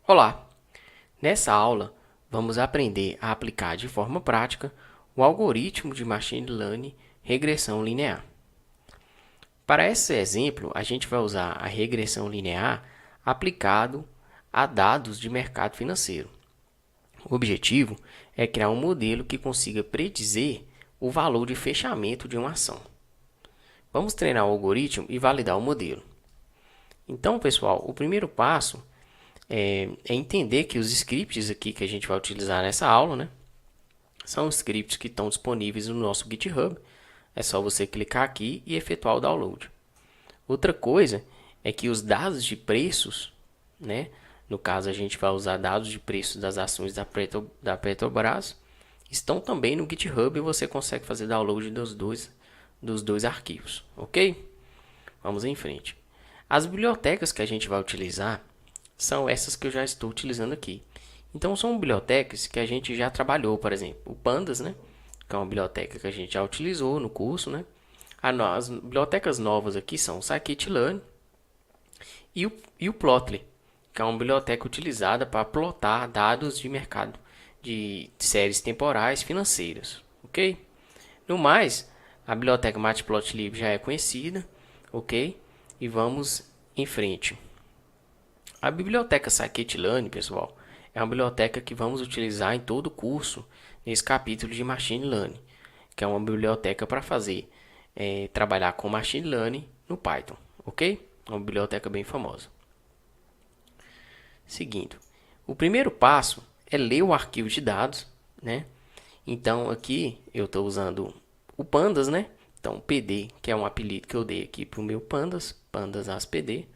Olá! Nessa aula, vamos aprender a aplicar de forma prática o algoritmo de Machine Learning regressão linear. Para esse exemplo, a gente vai usar a regressão linear aplicado a dados de mercado financeiro. O objetivo é criar um modelo que consiga predizer o valor de fechamento de uma ação. Vamos treinar o algoritmo e validar o modelo. Então, pessoal, o primeiro passo é entender que os scripts aqui que a gente vai utilizar nessa aula, né, são scripts que estão disponíveis no nosso GitHub. É só você clicar aqui e efetuar o download. Outra coisa é que os dados de preços, né, no caso a gente vai usar dados de preços das ações da Petrobras, estão também no GitHub e você consegue fazer download dos dois arquivos, ok? Vamos em frente. As bibliotecas que a gente vai utilizar são essas que eu já estou utilizando aqui. Então, são bibliotecas que a gente já trabalhou, por exemplo, o Pandas, né? Que é uma biblioteca que a gente já utilizou no curso, né? As bibliotecas novas aqui são o Scikit-learn e o Plotly, que é uma biblioteca utilizada para plotar dados de mercado de séries temporais financeiras, ok? No mais, a biblioteca Matplotlib já é conhecida, ok? E vamos em frente. A biblioteca Scikit-learn, pessoal, é uma biblioteca que vamos utilizar em todo o curso nesse capítulo de Machine Learning, que é uma biblioteca para fazer trabalhar com Machine Learning no Python, ok? É uma biblioteca bem famosa. Seguindo, o primeiro passo é ler o arquivo de dados, né? Então aqui eu estou usando o Pandas, né? Então PD, que é um apelido que eu dei aqui para o meu Pandas, Pandas ASPD,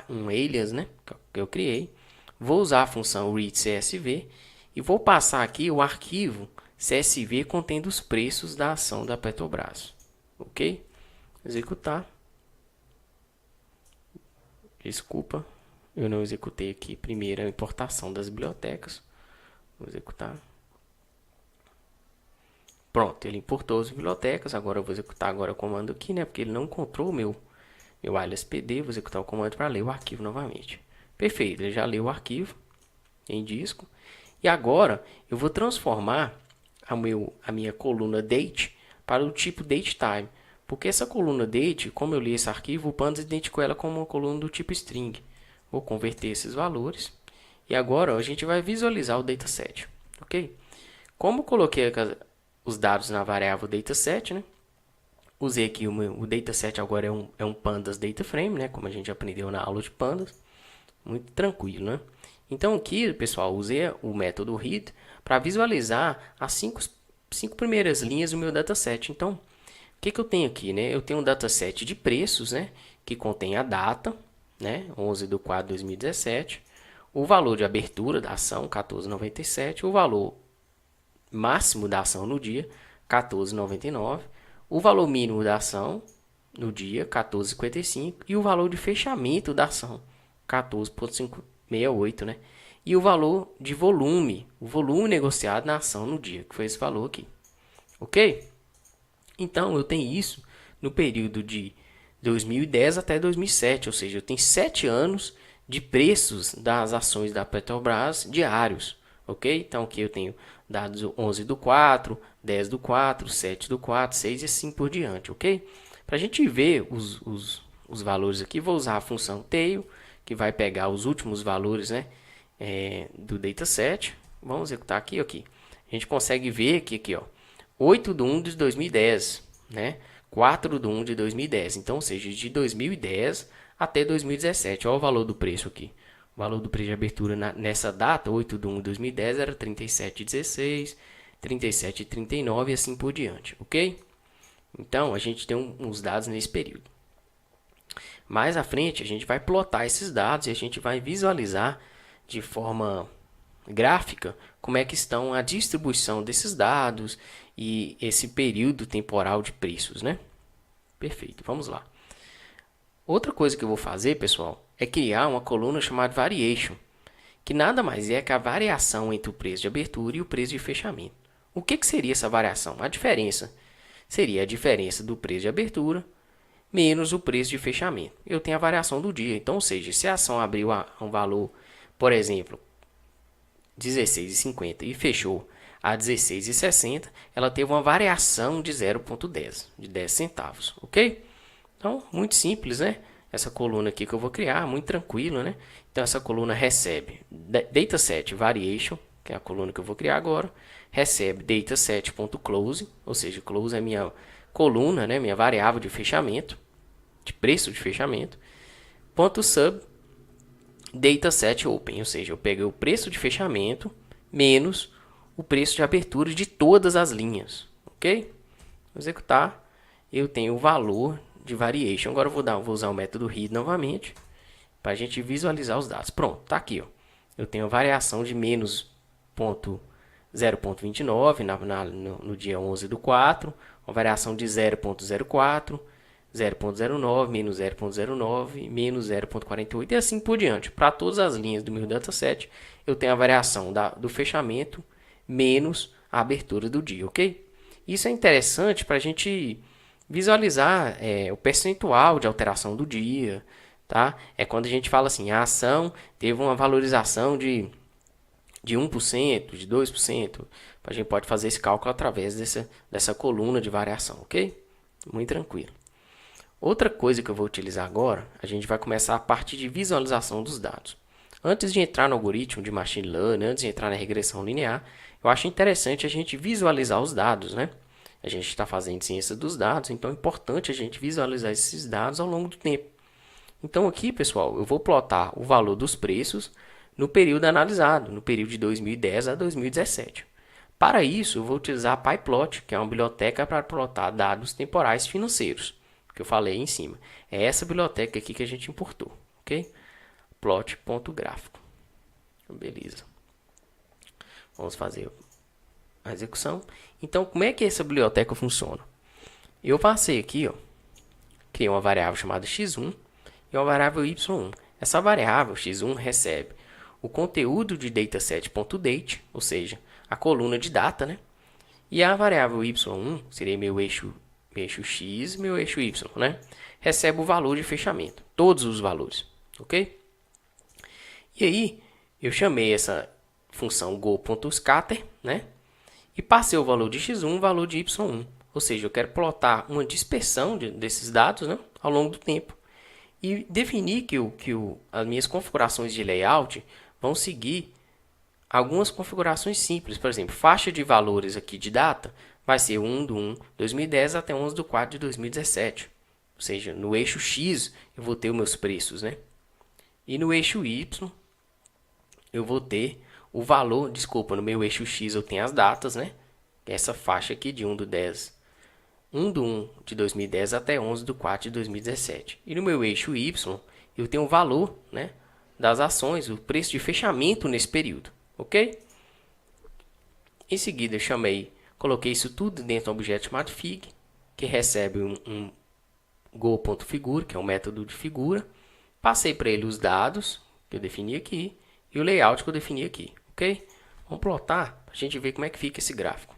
um alias, né, que eu criei. Vou usar a função readCSV e vou passar aqui o arquivo CSV contendo os preços da ação da Petrobras. Ok? Executar. Desculpa, eu não executei aqui primeiro a importação das bibliotecas. Vou executar. Pronto, ele importou as bibliotecas. Agora eu vou executar agora o comando aqui, né, porque ele não encontrou o meu alias PD. Vou executar o comando para ler o arquivo novamente. Perfeito, ele já leu o arquivo em disco. E agora eu vou transformar a minha coluna date para o tipo datetime. Porque essa coluna date, como eu li esse arquivo, o Pandas identificou ela como uma coluna do tipo string. Vou converter esses valores. E agora a gente vai visualizar o dataset. Ok? Como eu coloquei os dados na variável dataset, né? Usei aqui o dataset agora é um Pandas data frame, né? Como a gente aprendeu na aula de Pandas. Muito tranquilo, né? Então aqui, pessoal, usei o método read para visualizar as cinco primeiras linhas do meu dataset. Então, o que eu tenho aqui, né? Eu tenho um dataset de preços, né? Que contém a data, né? 11/4/2017, o valor de abertura da ação, 14,97, o valor máximo da ação no dia, 14,99, o valor mínimo da ação no dia, 14,55, e o valor de fechamento da ação, 14,568, né? E o valor de volume, o volume negociado na ação no dia, que foi esse valor aqui. Ok? Então, eu tenho isso no período de 2010 até 2007, ou seja, eu tenho 7 anos de preços das ações da Petrobras diários. Ok? Então, aqui eu tenho dados 11/4, 10/4, 7/4, 6 e assim por diante. Ok? Para a gente ver os valores aqui, vou usar a função tail, que vai pegar os últimos valores, né, do dataset. Vamos executar aqui, aqui. A gente consegue ver que aqui, ó, 8/1 de 2010, né, 4/1 de 2010. Então, ou seja, de 2010 até 2017. Olha o valor do preço aqui. O valor do preço de abertura nessa data, 8/1 de 2010, era 37,16, 37,39 e assim por diante, ok? Então, a gente tem uns dados nesse período. Mais à frente, a gente vai plotar esses dados e a gente vai visualizar de forma gráfica como é que estão a distribuição desses dados e esse período temporal de preços, né? Perfeito, vamos lá. Outra coisa que eu vou fazer, pessoal, é criar uma coluna chamada variation, que nada mais é que a variação entre o preço de abertura e o preço de fechamento. O que seria essa variação? A diferença seria a diferença do preço de abertura menos o preço de fechamento. Eu tenho a variação do dia. Então, ou seja, se a ação abriu a um valor por exemplo, 16,50 e fechou a 16,60, ela teve uma variação de 0,10, de 10 centavos, ok? Então, muito simples, né? Essa coluna aqui que eu vou criar, muito tranquilo, né? Então, essa coluna recebe dataset variation, que é a coluna que eu vou criar agora, recebe dataset.close, ou seja, close é minha coluna, né? Minha variável de fechamento, de preço de fechamento, ponto sub, dataset open, ou seja, eu peguei o preço de fechamento menos o preço de abertura de todas as linhas, ok? Vou executar, eu tenho o valor de variation. Agora eu vou usar o método read novamente para a gente visualizar os dados. Pronto, tá aqui, ó. Eu tenho a variação de menos 0,29 no dia 11/4, uma variação de 0,04, 0,09, menos 0,09, menos 0,48 e assim por diante. Para todas as linhas do meu dataset, eu tenho a variação do fechamento menos a abertura do dia, ok? Isso é interessante para a gente visualizar o percentual de alteração do dia, tá? É quando a gente fala assim, a ação teve uma valorização de 1%, de 2%. A gente pode fazer esse cálculo através dessa coluna de variação, ok? Muito tranquilo. Outra coisa que eu vou utilizar agora, a gente vai começar a parte de visualização dos dados. Antes de entrar no algoritmo de Machine Learning, antes de entrar na regressão linear, eu acho interessante a gente visualizar os dados, né? A gente está fazendo ciência dos dados, então é importante a gente visualizar esses dados ao longo do tempo. Então aqui, pessoal, eu vou plotar o valor dos preços no período analisado, no período de 2010 a 2017. Para isso, eu vou utilizar a PyPlot, que é uma biblioteca para plotar dados temporais financeiros, que eu falei aí em cima. É essa biblioteca aqui que a gente importou, ok? Plot.gráfico. Beleza. Vamos fazer a execução. Então, como é que essa biblioteca funciona? Eu passei aqui, ó, criei uma variável chamada x1 e uma variável y1. Essa variável x1 recebe o conteúdo de dataset.date, ou seja, a coluna de data, né? E a variável y1 seria meu eixo x, meu eixo y, né? Recebe o valor de fechamento, todos os valores, ok? E aí, eu chamei essa função go.scatter, né? E passei o valor de x1 e o valor de y1. Ou seja, eu quero plotar uma dispersão desses dados, né, ao longo do tempo. E definir que as minhas configurações de layout vão seguir algumas configurações simples. Por exemplo, faixa de valores aqui de data vai ser 1/1/2010 até 11/4/2017. Ou seja, no eixo X eu vou ter os meus preços, né? E no eixo Y eu vou ter o valor, desculpa, no meu eixo X eu tenho as datas, né? Essa faixa aqui de 1/1/2010 até 11/4/2017. E no meu eixo Y eu tenho o valor, né, das ações, o preço de fechamento nesse período, ok? Em seguida eu coloquei isso tudo dentro do objeto chamado fig, que recebe um go.figure, que é um método de figura. Passei para ele os dados que eu defini aqui e o layout que eu defini aqui, ok? Vamos plotar para a gente ver como é que fica esse gráfico.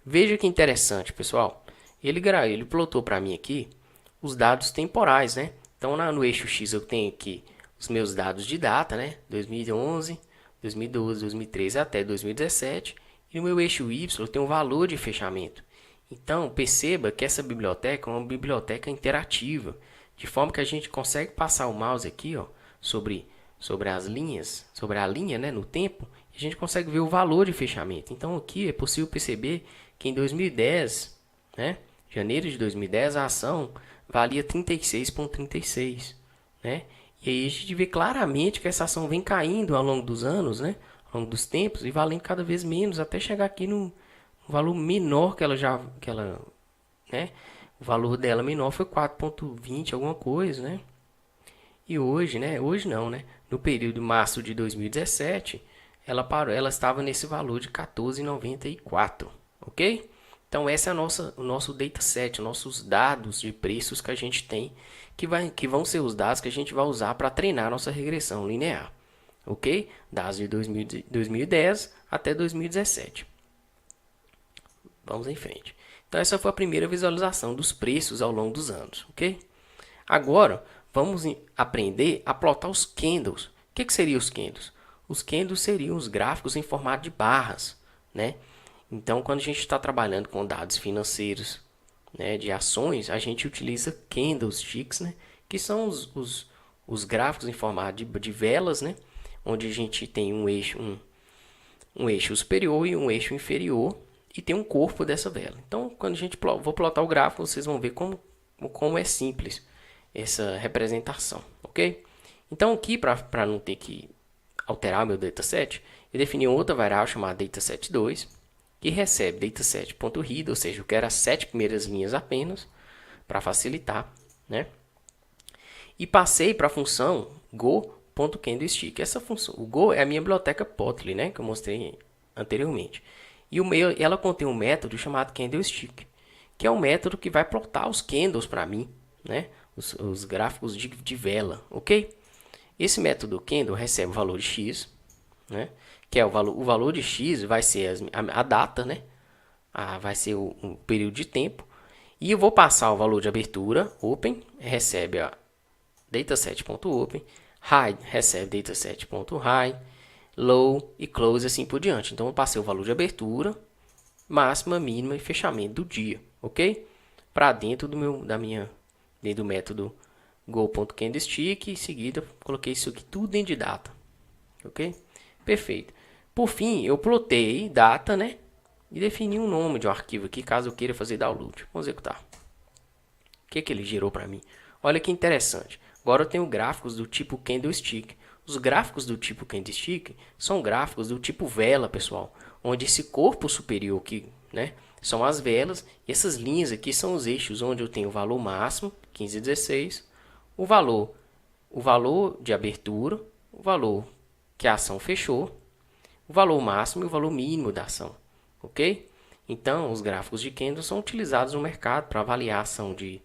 Veja que interessante, pessoal. Ele plotou para mim aqui os dados temporais, né? Então, no eixo X eu tenho aqui os meus dados de data, né? 2011, 2012, 2013 até 2017. E no meu eixo Y eu tenho o valor de fechamento. Então, perceba que essa biblioteca é uma biblioteca interativa, de forma que a gente consegue passar o mouse aqui, ó, sobre as linhas, sobre a linha, né, no tempo, e a gente consegue ver o valor de fechamento. Então, aqui é possível perceber que em 2010, né, janeiro de 2010, a ação valia 36,36, né? E aí a gente vê claramente que essa ação vem caindo ao longo dos anos, né, ao longo dos tempos, e valendo cada vez menos, até chegar aqui no valor menor né? O valor dela menor foi 4,20 alguma coisa, né? E hoje, né? Hoje não, né? No período de março de 2017, ela estava nesse valor de 14,94, ok? Então essa é o nosso dataset, nossos dados de preços que a gente tem, que vão ser os dados que a gente vai usar para treinar a nossa regressão linear, ok? Dados de 2010 até 2017. Vamos em frente. Então essa foi a primeira visualização dos preços ao longo dos anos, ok? Agora vamos aprender a plotar os candles. O que seriam os candles? Os candles seriam os gráficos em formato de barras, né? Então, quando a gente está trabalhando com dados financeiros, né, de ações, a gente utiliza candlesticks, né, que são os gráficos em formato de velas, né, onde a gente tem um eixo superior e um eixo inferior e tem um corpo dessa vela. Então, quando a gente vou plotar o gráfico, vocês vão ver como é simples essa representação, ok? Então, aqui, para não ter que alterar meu dataset, eu defini outra variável chamada dataset2, que recebe dataset.read, ou seja, eu quero as 7 primeiras linhas apenas, para facilitar, né? E passei para a função go.candlestick. Essa função, o go é a minha biblioteca Plotly, né, que eu mostrei anteriormente. E ela contém um método chamado candlestick, que é um método que vai plotar os candles para mim, né, os gráficos de vela, ok? Esse método candle recebe o valor de x, né, que é o valor de x vai ser a data, né, vai ser o período de tempo, e eu vou passar o valor de abertura, open, recebe a dataset.open, high recebe dataset.high, low e close assim por diante. Então eu passei o valor de abertura, máxima, mínima e fechamento do dia, ok? Para dentro dentro do método go.candlestick, em seguida coloquei isso aqui tudo dentro de data, ok? Perfeito. Por fim, eu plotei data, né? E defini um nome de um arquivo aqui, caso eu queira fazer download. Vamos executar. O que ele gerou para mim? Olha que interessante. Agora eu tenho gráficos do tipo candlestick. Os gráficos do tipo candlestick são gráficos do tipo vela, pessoal. Onde esse corpo superior aqui, né, são as velas. E essas linhas aqui são os eixos onde eu tenho o valor máximo, 15 e 16. O valor de abertura, o valor que a ação fechou, o valor máximo e o valor mínimo da ação. Ok? Então, os gráficos de candle são utilizados no mercado para avaliar a ação de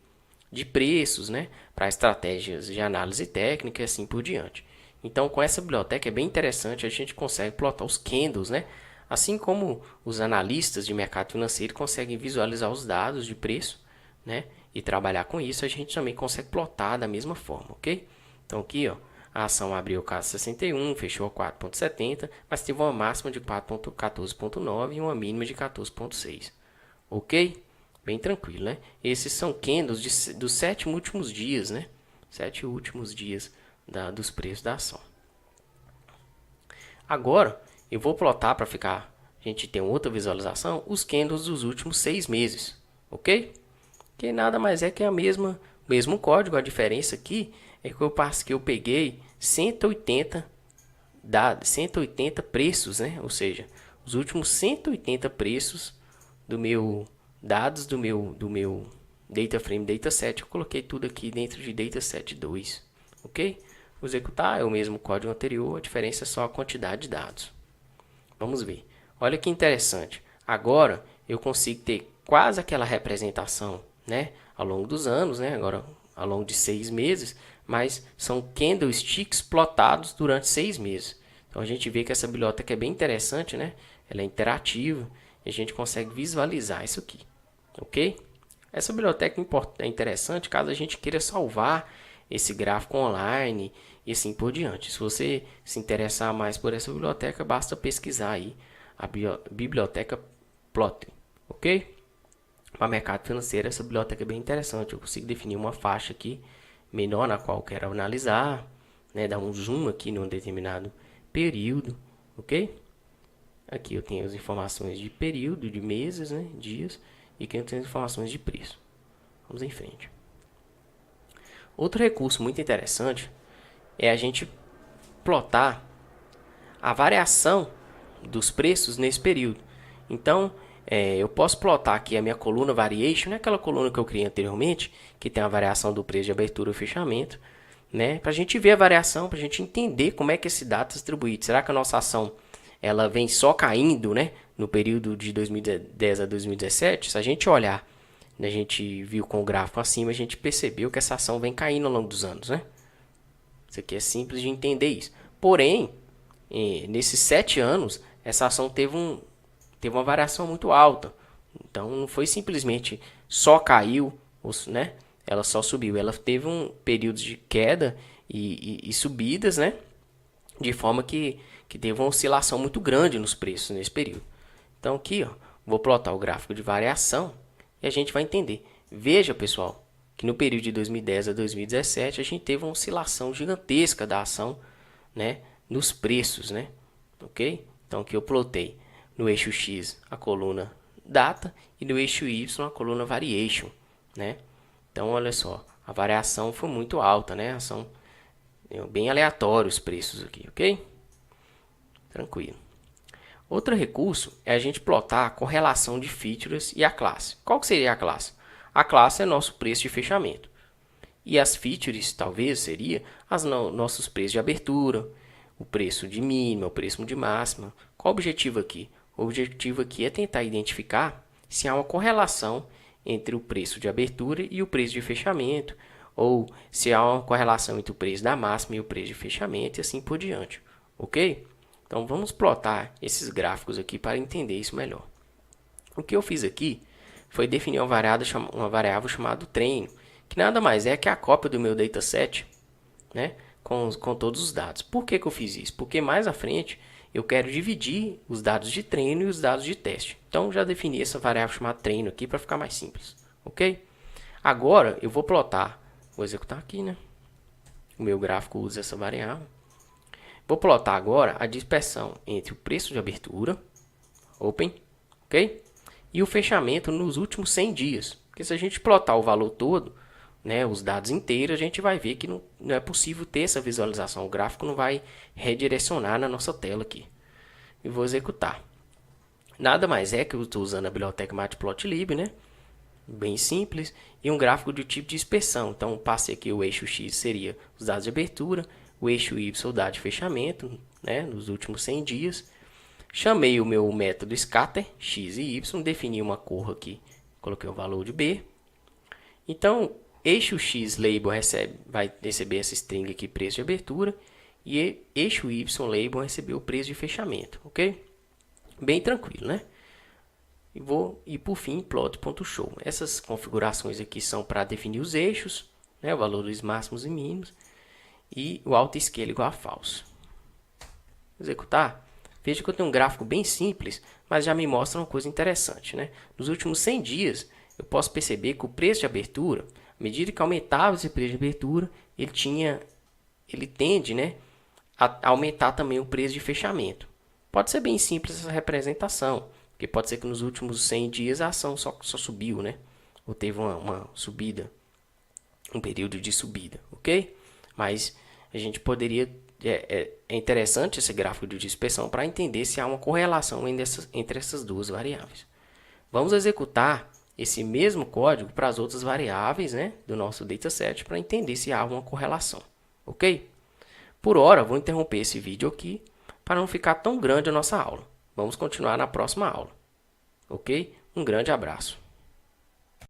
preços, né, para estratégias de análise técnica e assim por diante. Então, com essa biblioteca é bem interessante, a gente consegue plotar os candles, né, assim como os analistas de mercado financeiro conseguem visualizar os dados de preço, né, e trabalhar com isso, a gente também consegue plotar da mesma forma, ok? Então, aqui, ó, a ação abriu caso 61, fechou a 4,70, mas teve uma máxima de 4,14,9 e uma mínima de 14,6, ok? Bem tranquilo, né? Esses são candles dos 7 últimos dias, né? 7 últimos dias dos preços da ação. Agora, eu vou plotar para ficar, a gente tem outra visualização, os candles dos últimos 6 meses, ok? Que nada mais é que a mesmo código, a diferença aqui é que eu peguei 180 preços, né? Ou seja, os últimos 180 preços dados do meu data frame dataset, eu coloquei tudo aqui dentro de dataset 2, ok? Vou executar, é o mesmo código anterior, a diferença é só a quantidade de dados. Vamos ver. Olha que interessante. Agora eu consigo ter quase aquela representação, né, ao longo dos anos, né? Agora ao longo de 6 meses, mas são candlesticks plotados durante 6 meses. Então a gente vê que essa biblioteca é bem interessante, né? Ela é interativa e a gente consegue visualizar isso aqui, ok? Essa biblioteca é interessante caso a gente queira salvar esse gráfico online e assim por diante. Se você se interessar mais por essa biblioteca, basta pesquisar aí a biblioteca Plotly, ok? Para mercado financeiro, essa biblioteca é bem interessante. Eu consigo definir uma faixa aqui menor na qual eu quero analisar, né? Dar um zoom aqui num determinado período, ok? Aqui eu tenho as informações de período, de meses, né? Dias, e aqui eu tenho as informações de preço. Vamos em frente. Outro recurso muito interessante é a gente plotar a variação dos preços nesse período. Então, eu posso plotar aqui a minha coluna variation, né? Aquela coluna que eu criei anteriormente, que tem a variação do preço de abertura e fechamento, né? Para a gente ver a variação, para a gente entender como é que esse dado é distribuído. Será que a nossa ação ela vem só caindo, né, no período de 2010 a 2017? Se a gente olhar, a gente viu com o gráfico acima, a gente percebeu que essa ação vem caindo ao longo dos anos, né? Isso aqui é simples de entender isso. Porém, nesses 7 anos, essa ação teve uma variação muito alta. Então, não foi simplesmente só caiu, né? Ela só subiu. Ela teve um período de queda e subidas, né? de forma que teve uma oscilação muito grande nos preços nesse período. Então aqui, ó, vou plotar o gráfico de variação e a gente vai entender. Veja, pessoal, que no período de 2010 a 2017 a gente teve uma oscilação gigantesca da ação, né, nos preços, né? Ok? Então aqui eu plotei no eixo X a coluna data e no eixo Y a coluna variation, né? Então olha só, a variação foi muito alta, né? São bem aleatórios os preços aqui, ok? Tranquilo. Outro recurso é a gente plotar a correlação de features e a classe. Qual que seria a classe? A classe é nosso preço de fechamento. E as features, talvez, seria nossos preços de abertura, o preço de mínima, o preço de máxima. Qual o objetivo aqui? O objetivo aqui é tentar identificar se há uma correlação entre o preço de abertura e o preço de fechamento, ou se há uma correlação entre o preço da máxima e o preço de fechamento, e assim por diante. Ok? Então, vamos plotar esses gráficos aqui para entender isso melhor. O que eu fiz aqui foi definir uma variável chamada treino, que nada mais é que a cópia do meu dataset, né, com todos os dados. Por que eu fiz isso? Porque mais à frente eu quero dividir os dados de treino e os dados de teste. Então, já defini essa variável chamada treino aqui para ficar mais simples. Ok? Agora, eu vou plotar, vou executar aqui, né? O meu gráfico usa essa variável. Vou plotar agora a dispersão entre o preço de abertura, open, ok? E o fechamento nos últimos 100 dias. Porque se a gente plotar o valor todo, né, os dados inteiros, a gente vai ver que não é possível ter essa visualização. O gráfico não vai redirecionar na nossa tela aqui. E vou executar. Nada mais é que eu estou usando a biblioteca Matplotlib, né? Bem simples. E um gráfico de tipo de dispersão. Então, passei aqui o eixo X seria os dados de abertura, o eixo Y, o dado de fechamento, né, nos últimos 100 dias. Chamei o meu método scatter, x e y, defini uma cor aqui, coloquei o valor de b. Então, eixo x label vai receber essa string aqui, preço de abertura, e eixo y label vai receber o preço de fechamento, ok? Bem tranquilo, né? E por fim, plot.show. Essas configurações aqui são para definir os eixos, né, valores máximos e mínimos, e o autoscale igual a falso. Executar. Veja que eu tenho um gráfico bem simples, mas já me mostra uma coisa interessante, né? Nos últimos 100 dias, eu posso perceber que o preço de abertura, à medida que aumentava esse preço de abertura, ele tende, né, a aumentar também o preço de fechamento. Pode ser bem simples essa representação, porque pode ser que nos últimos 100 dias a ação só subiu, né? Ou teve uma subida, um período de subida, ok? Mas a gente poderia... É interessante esse gráfico de dispersão para entender se há uma correlação entre essas duas variáveis. Vamos executar esse mesmo código para as outras variáveis, né, do nosso dataset para entender se há uma correlação. Ok? Por hora, vou interromper esse vídeo aqui para não ficar tão grande a nossa aula. Vamos continuar na próxima aula. Ok? Um grande abraço.